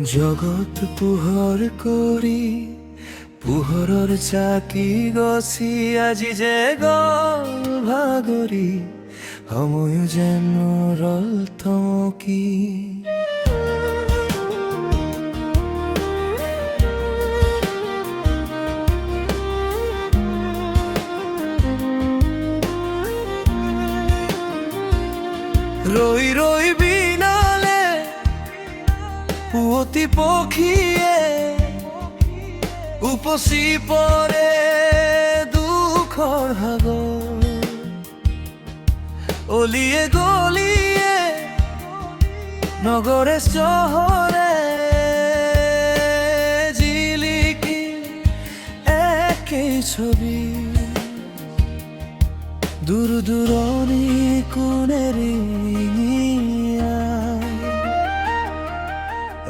জগত পোহৰ কৰি পোহৰৰ চাকি গছি আজি যে গল ভাগৰি সময় যেন ৰল থমকি ৰৈ ৰৈ বিনালে পুৱতি পক্ষীয়ে উপচি পৰে দুখৰ সাগৰ অলিয়ে গলিয়ে নগৰে চহৰে জিলিকি একেই ছবি দূৰ দূৰণি কোণেৰে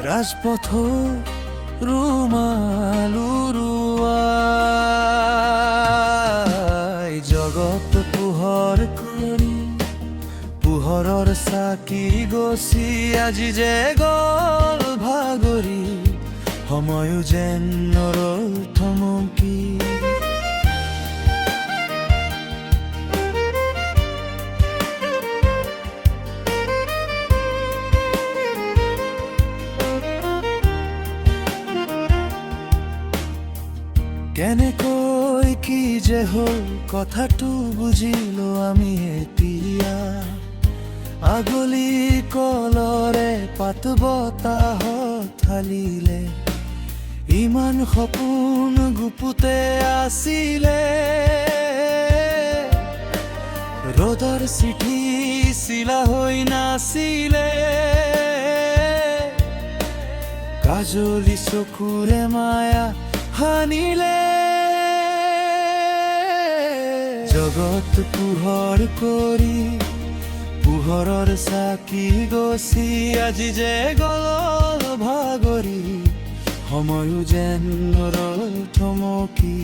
রাজপথ ৰুমালুৰুৱাই জগত পোহৰ কৰি পোহৰৰ চাকি গছি আজি যে গল ভাগৰি সময়ো যেন ৰল থমকি কেনেকৈ কি যে হ'ল কথাটো বুজিলো আমি এতিয়া আগলি কলৰে পাত বতাহত ঢালিলে ইমান সপোন গুপুতে আছিলে ৰ'দৰ চিঠি চিলা হৈ নাছিলে কাজলি চকুৰে মায়া হানিলে জগত পোহৰ কৰি পোহৰৰ চাকি গছি আজি যে গল ভাগৰি সময়ো যেন ৰল থমকি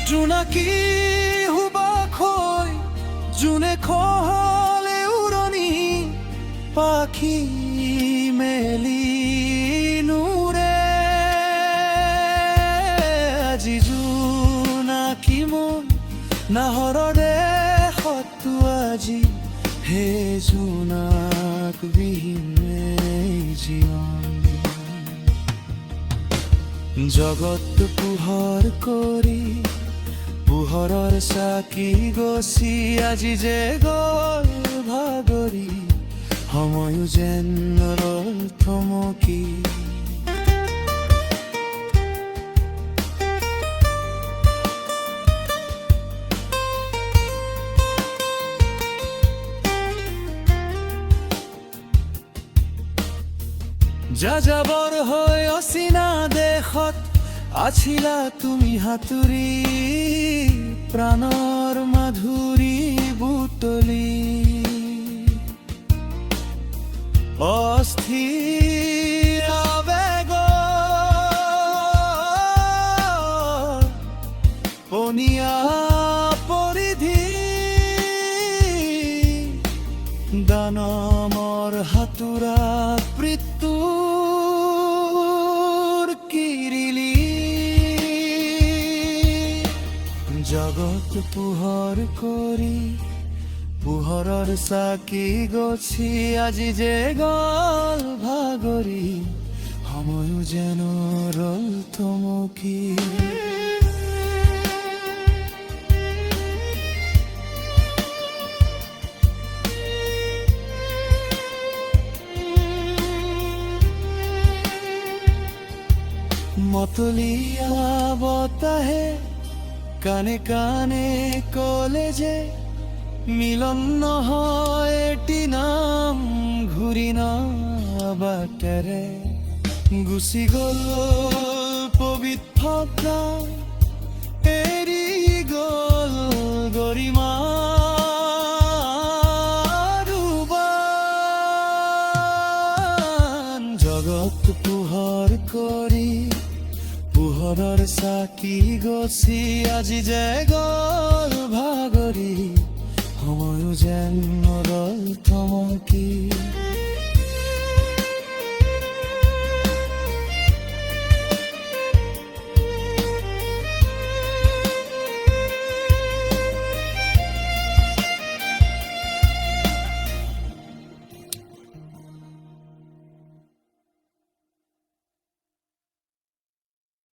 জোনাকী হুবাক হৈ জোনে খহলে উৰণি পাখি মেলি নুৰে আজি জোনাকী মন নাহৰৰে সত্তু আজি হে জোনাক বিহীনে জীৱন জগত পোহৰ কৰি পোহৰৰ চাকি গছি আজি যে গল ভাগৰি সময়ো যেন ৰল থমকি যাযাবৰ হৈ অচিনা দেশত আছিলা তুমি হাতুৰি প্ৰাণৰ মাধুৰী বুটলি অস্থিৰ আবেগৰ পনীয়া পৰিধি দানমৰ হাতোৰাত মৃত্যুৰ কিৰিলি জগত পোহৰ কৰি পোহৰৰ চাকি গছি আজি যে গল ভাগৰি সময়ো যেন ৰল থমকি মতলীয়া বতাহে কানে কানে কলে যে মিলন নহয় এটি নাম ঘূৰি নাবাটেৰে গুচি গল পবিত্ৰ প্ৰাণ এৰি গল গৰিমা জগত পোহৰ কৰি পোহৰৰ চাকি গছি আজি যে গ'ল ভাগৰি সময়ো যেন নৰল থমকি